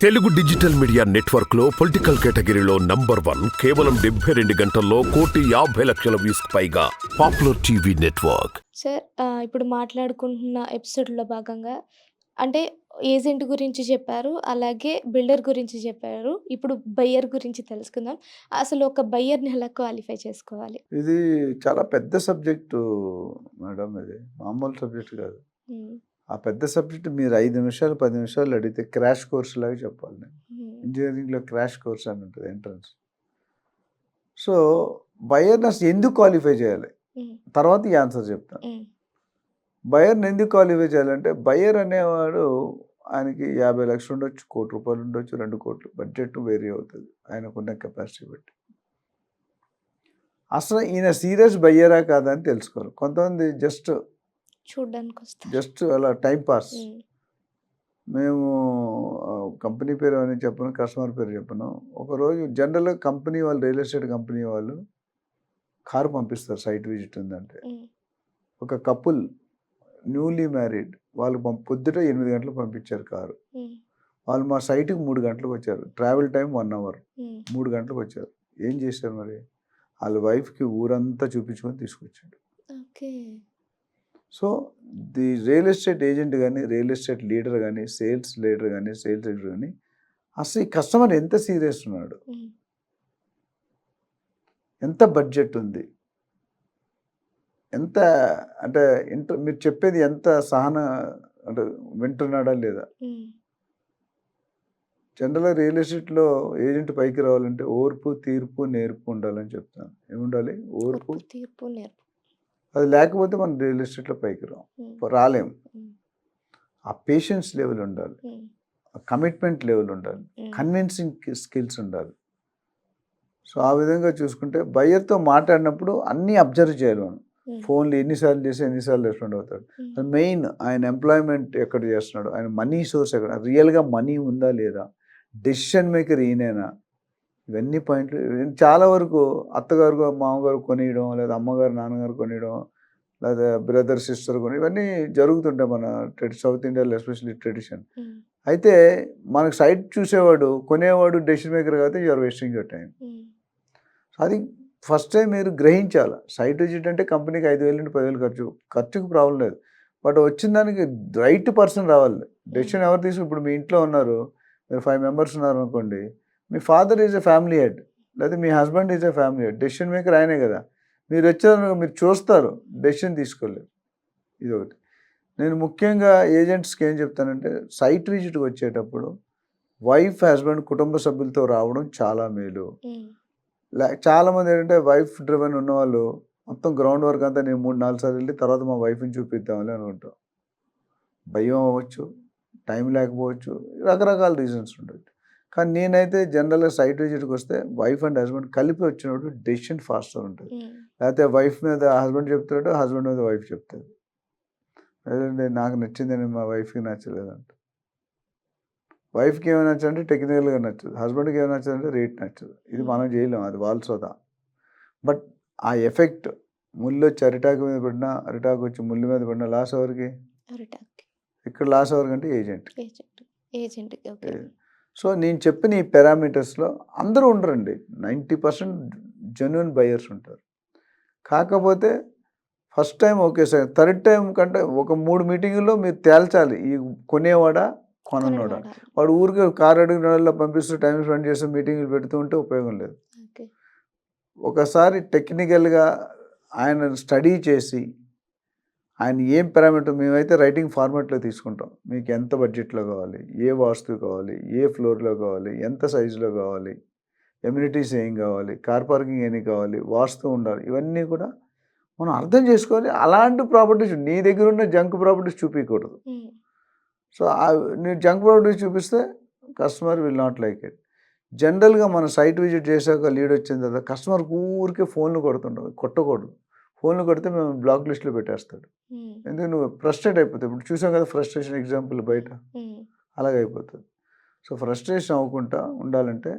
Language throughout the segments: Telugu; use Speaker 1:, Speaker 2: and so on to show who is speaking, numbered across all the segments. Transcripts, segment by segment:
Speaker 1: తెలుగు డిజిటల్ మీడియా నెట్వర్క్ లో పొలిటికల్ కేటగిరీలో నంబర్ 1 కేవలం 72 గంటల్లో 1,50,00,000 వ్యూస్ పైగా పాపులర్ టీవీ నెట్వర్క్.
Speaker 2: సార్ ఇప్పుడు మాట్లాడుకుంటున్న ఎపిసోడ్‌లో భాగంగా అంటే ఏజెంట్ గురించి చెప్పారు. అలాగే బిల్డర్ గురించి చెప్పారు. ఇప్పుడు బయ్యర్ గురించి తెలుసుకుందాం. అసలు ఒక బయ్యర్‌ని ఎలా క్వాలిఫై చేసుకోవాలి?
Speaker 3: ఇది చాలా పెద్ద సబ్జెక్టు మేడం ఇది. మామూలు సబ్జెక్ట్ కాదు.
Speaker 2: హ్మ్.
Speaker 3: ఆ పెద్ద సబ్జెక్ట్ మీరు 5 నిమిషాలు, 10 నిమిషాలు అడిగితే క్రాష్ కోర్స్ లాగా చెప్పాలి నేను.
Speaker 2: హ్మ్.
Speaker 3: ఇంజినీరింగ్‌లో క్రాష్ కోర్స్ అని ఉంటుంది ఎంట్రన్స్. సో, బయర్‌ని అసలు ఎందుకు క్వాలిఫై చేయాలి?
Speaker 2: హ్మ్.
Speaker 3: తర్వాత ఈ ఆన్సర్ చెప్తాను.
Speaker 2: హ్మ్.
Speaker 3: బయర్‌ని ఎందుకు క్వాలిఫై చేయాలంటే బయర్ అనేవాడు ఆయనకి 50,00,000 ఉండొచ్చు, ₹1,00,00,000 ఉండొచ్చు, 2,00,00,000 బడ్జెట్ వేరీ అవుతుంది ఆయనకున్న కెపాసిటీ బట్టి. అసలు ఈయన సీరియస్ బయ్యరా కాదా అని తెలుసుకోవాలి. కొంతమంది
Speaker 2: చూడ్డానికొస్తారు.
Speaker 3: జస్ట్ అలా టైం పాస్.
Speaker 2: హ్మ్.
Speaker 3: మేము కంపెనీ పేరు అని చెప్పను, కస్టమర్ పేరు చెప్పను. ఒకరోజు జనరల్‌గా కంపెనీ వాళ్ళు రియల్ ఎస్టేట్ కంపెనీ వాళ్ళు కారు పంపిస్తారు సైట్ విజిట్ ఉందంటే.
Speaker 2: హ్మ్.
Speaker 3: ఒక కపుల్ న్యూలీ మ్యారీడ్ వాళ్ళు పొద్దుట 8 గంటలకు పంపించారు కారు.
Speaker 2: హ్మ్.
Speaker 3: వాళ్ళు మా సైట్‌కి 3 గంటలకు వచ్చారు. Travel time 1 hour.
Speaker 2: హ్మ్.
Speaker 3: 3 గంటలకు వచ్చారు. ఏం చేశారు మరి? ఆళ్ళ వైఫ్‌కి ఊరంతా చూపించుకొని తీసుకొచ్చాడు.
Speaker 2: Okay.
Speaker 3: So, the real estate agent గాని, రియల్ ఎస్టేట్ లీడర్ గాని, సేల్స్ లీడర్ గాని, సేల్స్ లీడర్ గాని అసలు ఈ కస్టమర్ ఎంత సీరియస్ ఉన్నాడు?
Speaker 2: హ్మ్.
Speaker 3: ఎంత బడ్జెట్ ఉంది? ఎంత అంటే మీరు చెప్పేది ఎంత అంటే వింటున్నాడా లేదా?
Speaker 2: హ్మ్.
Speaker 3: జనరల్‌గా రియల్ ఎస్టేట్‌లో ఏజెంట్ పైకి రావాలంటే ఓర్పు, తీర్పు, నేర్పు ఉండాలని చెప్తాను. ఏముండాలి? ఓర్పు.
Speaker 2: ఓర్పు, తీర్పు, నేర్పు.
Speaker 3: అది లేకపోతే మనం రియల్ ఎస్టేట్‌లో పైకి
Speaker 2: హ్మ్.
Speaker 3: రాలేము.
Speaker 2: హ్మ్.
Speaker 3: ఆ పేషెన్స్ లెవెల్ ఉండాలి.
Speaker 2: హ్మ్.
Speaker 3: ఆ కమిట్మెంట్ లెవెల్ ఉండాలి.
Speaker 2: హ్మ్.
Speaker 3: కన్విన్సింగ్ స్కిల్స్ ఉండాలి. సో, ఆ విధంగా చూసుకుంటే బయ్యర్‌తో మాట్లాడినప్పుడు అన్నీ అబ్జర్వ్ చేయాలి మనం.
Speaker 2: హ్మ్.
Speaker 3: ఫోన్‌లు ఎన్ని సార్లు చేసి ఎన్ని సార్లు రెస్పాండ్ అవుతాడు.
Speaker 2: హ్మ్.
Speaker 3: మెయిన్ ఆయన ఎంప్లాయ్‌మెంట్ ఎక్కడ చేస్తున్నాడు? ఆయన మనీ సోర్స్ ఎక్కడ? రియల్‌గా మనీ ఉందా లేదా? డెసిషన్ మేకర్ ఈయనేనా? ఇవన్నీ పాయింట్లు చాలా వరకు అత్తగారు, మామగారు కొనియడం, లేదా అమ్మగారు, నాన్నగారు కొనియడం, లేదా బ్రదర్, సిస్టర్ కొని ఇవన్నీ జరుగుతుంటాయి మన సౌత్ ఇండియాలో ఎస్పెషల్లీ ట్రెడిషన్.
Speaker 2: హ్మ్.
Speaker 3: అయితే మనకు సైట్ చూసేవాడు, కొనేవాడు డెసిషన్ మేకర్ కాకపోతే you are wasting your time.
Speaker 2: Hmm.
Speaker 3: అది ఫస్ట్ టైం మీరు గ్రహించాలి. సైట్ విజిట్ అంటే కంపెనీకి 5,000 నుండి 10,000 ఖర్చుకి ప్రాబ్లం లేదు. బట్ వచ్చిన దానికి రైట్ పర్సన్ రావాలి. డెసిషన్ ఎవరు ఇప్పుడు మీ ఇంట్లో ఉన్నారు. మీరు 5 మెంబర్స్ ఉన్నారనుకోండి. మీ father is a family head. లేకపోతే మీ husband is a family head. Decision maker ఆయనే కదా! మీరు వచ్చారనుకో మీరు చూస్తారు. డెసిషన్ తీసుకోలేరు. ఇదొకటి. నేను ముఖ్యంగా ఏజెంట్స్‌కి ఏం చెప్తానంటే సైట్ విజిట్‌కి వచ్చేటప్పుడు వైఫ్, హస్బెండ్ కుటుంబ సభ్యులతో రావడం చాలా మేలు.
Speaker 2: హ్మ్.
Speaker 3: చాలామంది ఏంటంటే వైఫ్ డ్రివెన్ ఉన్నవాళ్ళు మొత్తం గ్రౌండ్ వర్క్ అంతా నేను 3, 4 సార్లు వెళ్ళి తర్వాత మా వైఫ్‌ని చూపిద్దాంలే అనుకుంటాం. భయం అవ్వచ్చు, టైం లేకపోవచ్చు, రకరకాల రీజన్స్ ఉండొచ్చు. కానీ నేనైతే జనరల్‌గా సైట్ విజిట్‌కి వస్తే వైఫ్ అండ్ హస్బెండ్ కలిపి వచ్చినప్పుడు డెసిషన్ ఫాస్ట్‌గా ఉంటది.
Speaker 2: హ్మ్.
Speaker 3: లేకపోతే వైఫ్ మీద హస్బెండ్ చెప్తాడు, హస్బెండ్ మీద వైఫ్ చెప్తది. లేదంటే నాకు నచ్చిందని మా వైఫ్‌కి నచ్చలేదంట. వైఫ్‌కి ఏమైనా నచ్చదంటే టెక్నికల్‌గా నచ్చదు. హస్బెండ్‌కి ఏమైనా నచ్చదంటే రేట్ నచ్చదు. ఇది
Speaker 2: హ్మ్.
Speaker 3: మనం చేయలేం. అది వాళ్ళ సోదా. బట్ ఆ ఎఫెక్ట్ ముల్లొచ్చి అరిటాకు మీద పడినా, అరిటాకు వచ్చి ముల్లు మీద పడినా లాస్ ఎవరికి?
Speaker 2: అరిటాక్కి.
Speaker 3: ఇక్కడ లాస్ ఎవరికంటే ఏజెంట్‌కి.
Speaker 2: ఏజెంట్. ఏజెంట్‌కి. ఓకే.
Speaker 3: సో, నేను చెప్పిన ఈ పారామీటర్స్‌లో అందరూ ఉండరండి. 90% జెన్యూన్ బయర్స్ ఉంటారు. కాకపోతే first time okay sir. Third time కంటే ఒక 3 మీటింగుల్లో మీరు తేల్చాలి. ఈ కొనేవాడా? కొననోడా?
Speaker 2: కొననోడా?
Speaker 3: వాడు ఊరికే కారు అడిగినోళ్ళ పంపిస్తూ టైమ్ స్పెండ్ చేస్తూ మీటింగులు పెడుతూ ఉంటే ఉపయోగం లేదు.
Speaker 2: ఓకే.
Speaker 3: ఒకసారి టెక్నికల్‌గా ఆయనను స్టడీ చేసి, ఆయన ఏం పారామీటర్ మేమైతే రైటింగ్ ఫార్మాట్‌లో తీసుకుంటాం. మీకు ఎంత బడ్జెట్‌లో కావాలి? ఏ వాస్తు కావాలి? ఏ ఫ్లోర్‌లో కావాలి? ఎంత సైజులో కావాలి? ఎమ్యూనిటీస్ ఏం కావాలి? కార్ పార్కింగ్ ఎన్ని కావాలి? వాస్తు ఉండాలి. ఇవన్నీ కూడా మనం అర్థం చేసుకోవాలి. అలాంటి ప్రాపర్టీస్ నీ దగ్గర ఉన్న జంక్ ప్రాపర్టీస్ చూపియకూడదు.
Speaker 2: హ్మ్.
Speaker 3: సో, మీరు జంక్ ప్రాపర్టీస్ చూపిస్తే customer will not like it. జనరల్‌గా మనం సైట్ విజిట్ చేశాక లీడ్ వచ్చిన తర్వాత కస్టమర్‌కి ఊరికే ఫోన్‌లు కొడుతుంటాం. కొట్టకూడదు. ఫోన్‌లు కొడితే మేము బ్లాక్ లిస్ట్‌లో పెట్టేస్తాడు.
Speaker 2: హ్మ్.
Speaker 3: ఎందుకంటే నువ్వు ఫ్రస్ట్రేట్ అయిపోతావు. ఇప్పుడు చూసాం కదా ఫ్రస్ట్రేషన్ ఎగ్జాంపుల్ బయట.
Speaker 2: హ్మ్.
Speaker 3: అలాగైపోతది. సో, ఫ్రస్ట్రేషన్ అవ్వకుండా ఉండాలంటే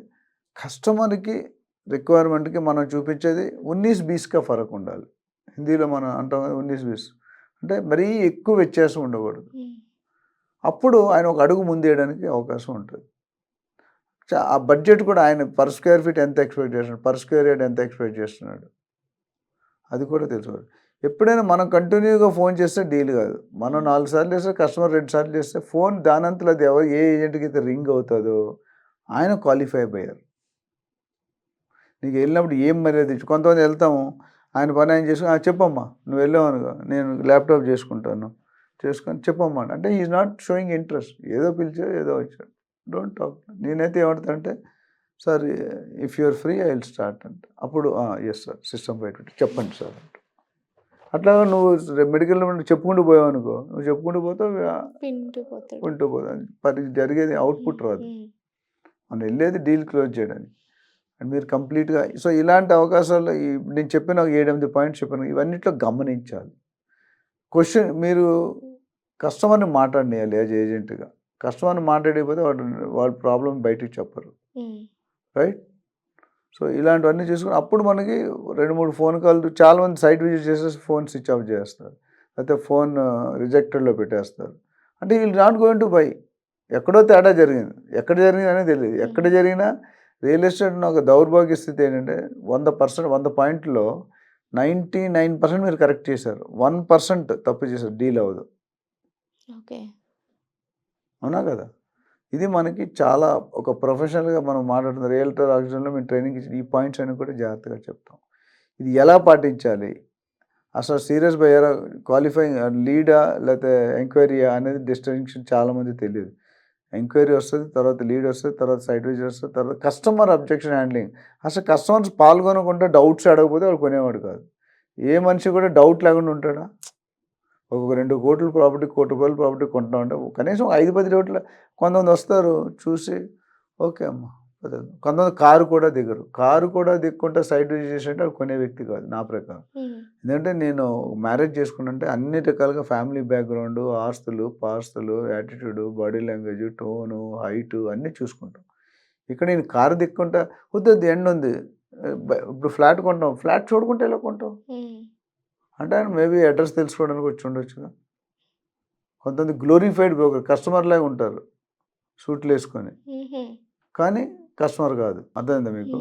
Speaker 3: కస్టమర్‌కి రిక్వైర్మెంట్‌కి మనం చూపించేది 19-20 కా ఫరక్ ఉండాలి. హిందీలో మనం అంటాం కదా 19-20 అంటే మరీ ఎక్కువ వ్యత్యాసం ఉండకూడదు.
Speaker 2: హ్మ్.
Speaker 3: అప్పుడు ఆయన ఒక అడుగు ముందేయడానికి అవకాశం ఉంటది. ఆ బడ్జెట్ కూడా ఆయన పర్ స్క్వేర్ ఫీట్ ఎంత ఎక్స్పెక్ట్ చేస్తున్నాడు, పర్ స్క్వేర్ యార్డ్ ఎంత ఎక్స్పెక్ట్ చేస్తున్నాడు, అది కూడా తెలుసుకోవాలి. ఎప్పుడైనా మనం కంటిన్యూగా ఫోన్ చేస్తే డీల్ కాదు. మనం 4 సార్లు చేస్తే కస్టమర్ 2 సార్లు చేస్తే ఫోన్ దానంతలో అది ఎవరు ఏ ఏజెంట్కి అయితే రింగ్ అవుతుందో ఆయన క్వాలిఫై బయ్యర్. నీకు వెళ్ళినప్పుడు ఏం మర్యాద ఇచ్చు. కొంతమంది వెళ్తాము, ఆయన పని ఆయన చేసుకుని చెప్పమ్మా నువ్వు వెళ్ళావు అనుకో నేను ల్యాప్టాప్ చేసుకుంటాను చేసుకొని చెప్పమ్మా అంటే ఈజ్ నాట్ షోయింగ్ ఇంట్రెస్ట్. ఏదో పిలిచాడు ఏదో వచ్చాడు, డోంట్ టాక్. నేనైతే ఏమంటా అంటే sir if you're free I will start అంటే అప్పుడు ఎస్ సార్ సిస్టమ్ బయట చెప్పండి సార్ అంటే. అట్లా నువ్వు మెడికల్ చెప్పుకుంటూ పోయావు అనుకో, నువ్వు చెప్పుకుంటూ పోతావు వింటూ పోతావు, పని జరిగేది అవుట్పుట్ రాదు. మనం వెళ్ళేది డీల్ క్లోజ్ చేయడానికి. అండ్ మీరు కంప్లీట్గా సో ఇలాంటి అవకాశాలు నేను చెప్పిన ఒక 7-8 పాయింట్స్ చెప్పాను, ఇవన్నిట్లో గమనించాలి. క్వశ్చన్ మీరు కస్టమర్ని మాట్లాడనియాలి యాజ్ ఏజెంట్గా. కస్టమర్ని మాట్లాడకపోతే వాళ్ళ ప్రాబ్లం బయటికి చెప్పరు, రైట్? సో ఇలాంటివన్నీ చూసుకుని అప్పుడు మనకి 2-3 ఫోన్ కాల్. చాలామంది సైట్ విజిట్ చేసేసి ఫోన్ స్విచ్ ఆఫ్ చేస్తారు, లేకపోతే ఫోన్ రిజెక్టెడ్లో పెట్టేస్తారు. అంటే వీళ్ళు నాట్ గోయింగ్ టు బై. ఎక్కడో తేడా జరిగింది, ఎక్కడ జరిగింది అనేది తెలియదు. ఎక్కడ జరిగినా రియల్ ఎస్టేట్ ఒక దౌర్భాగ్య స్థితి ఏంటంటే 100 పాయింట్లో 99% మీరు కరెక్ట్ చేశారు, 1% తప్పు చేశారు, డీల్ అవ్వదు. అవునా కదా? ఇది మనకి చాలా ఒక ప్రొఫెషనల్గా మనం మాట్లాడుతున్న రియల్టర్ ఆక్సిజన్లో మేము ట్రైనింగ్ ఇచ్చిన ఈ పాయింట్స్ అన్ని కూడా జాగ్రత్తగా చెప్తాం. ఇది ఎలా పాటించాలి, అసలు సీరియస్ బయ్యరా, క్వాలిఫైయింగ్ లీడా లేకపోతే ఎంక్వైరీయా అనేది డిస్టింక్షన్ చాలామంది తెలియదు. ఎంక్వైరీ వస్తుంది, తర్వాత లీడ్ వస్తుంది, తర్వాత సైట్ విజిట్ వస్తుంది, తర్వాత కస్టమర్ అబ్జెక్షన్ హ్యాండ్లింగ్. అసలు కస్టమర్స్ పాల్గొనకుండా డౌట్స్ అడగకపోతే వాడు కొనేవాడు కాదు. ఏ మనిషి కూడా డౌట్ లేకుండా ఉంటాడా? ఒక 2 కోట్ల ప్రాపర్టీ, ₹1 కోటి ప్రాపర్టీ కొంటున్నాం అంటే కనీసం 5-10 డౌట్లు. కొంతమంది వస్తారు చూసి ఓకే అమ్మా, కొంతమంది కారు కూడా దిగరు. కారు కూడా దిక్కుంటే సైట్ విజిట్ చేసినట్టు అది కొనే వ్యక్తి కాదు నా ప్రకారం. ఎందుకంటే నేను మ్యారేజ్ చేసుకుంటే అన్ని రకాలుగా ఫ్యామిలీ బ్యాక్గ్రౌండ్, ఆస్తులు పాస్తులు, attitude, body language, tone, height అన్నీ చూసుకుంటాం. ఇక్కడ నేను కారు దిక్కుంటా వద్దు ఎండ్ ఉంది, ఇప్పుడు ఫ్లాట్ కొంటాం, ఫ్లాట్ చూడకుంటే ఎలా కొంటాం అంటే ఆయన మేబీ అడ్రస్ తెలుసుకోవడానికి వచ్చి ఉండొచ్చుగా. కొంతమంది గ్లోరిఫైడ్ బ్రోకర్ కస్టమర్ లాగా ఉంటారు సూట్లు వేసుకొని, కానీ కస్టమర్ కాదు. అర్థమైందా మీకు?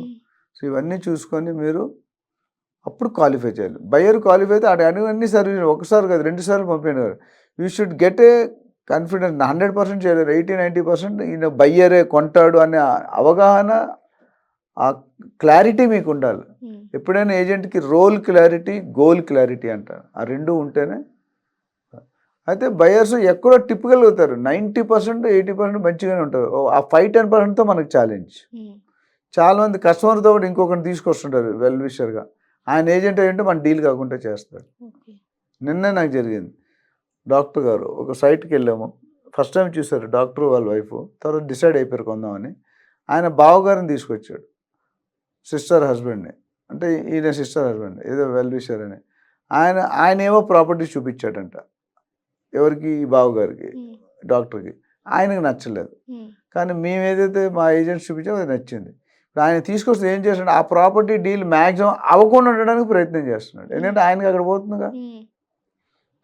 Speaker 3: సో ఇవన్నీ చూసుకొని మీరు అప్పుడు క్వాలిఫై చేయాలి. బయ్యర్ క్వాలిఫై అయితే అన్ని సర్వీస్ ఒకసారి కాదు 2 సార్లు పంపించారు. You should get a confidence. 100% చేయలేరు, 80-90% ఈయన బయ్యరే కొంటాడు అనే అవగాహన, ఆ క్లారిటీ మీకు ఉండాలి. ఎప్పుడైనా ఏజెంట్కి రోల్ క్లారిటీ, గోల్ క్లారిటీ అంటారు, ఆ 2 ఉంటేనే. అయితే బయర్స్ ఎక్కడో టిపికల్ అవుతారు, 90% 80% మంచిగానే ఉంటారు. ఆ 5-10%తో మనకు ఛాలెంజ్. చాలామంది కస్టమర్తో కూడా ఇంకొకరిని తీసుకొస్తుంటారు వెల్ విషర్గా, ఆయన ఏజెంట్ ఏంటంటే మన డీల్ కాకుండా చేస్తాడు. నిన్నే నాకు జరిగింది. డాక్టర్ గారు ఒక సైట్కి వెళ్ళాము, ఫస్ట్ టైం చూశారు డాక్టర్ వాళ్ళ వైఫ్, తర్వాత డిసైడ్ అయిపోయారు కొందామని. ఆయన బావగారిని తీసుకొచ్చాడు, సిస్టర్ హస్బెండ్ని, అంటే ఈయన సిస్టర్ హస్బెండ్ ఏదో వెల్ విషర్ అని. ఆయన ఏమో ప్రాపర్టీ చూపించాడంట ఎవరికి, ఈ బావగారికి, డాక్టర్కి. ఆయనకు నచ్చలేదు, కానీ మేము ఏదైతే మా ఏజెంట్స్ చూపించామో అది నచ్చింది. ఇప్పుడు ఆయన తీసుకొస్తే ఏం చేస్తున్నాడు, ఆ ప్రాపర్టీ డీల్ మ్యాక్సిమం అవ్వకుండా ఉండడానికి ప్రయత్నం చేస్తున్నాడు, ఎందుకంటే ఆయనకి అక్కడ పోతుందిగా.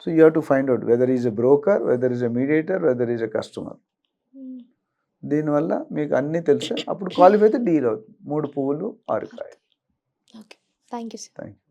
Speaker 3: So you have to find out whether is a broker, whether is a mediator, whether is a customer. దీనివల్ల మీకు అన్నీ తెలిసే అప్పుడు క్వాలిఫై అయితే డీల్ అవుతుంది. 3 పువ్వులు 6 కాయలు.
Speaker 2: Okay, thank you sir.
Speaker 3: Thank you.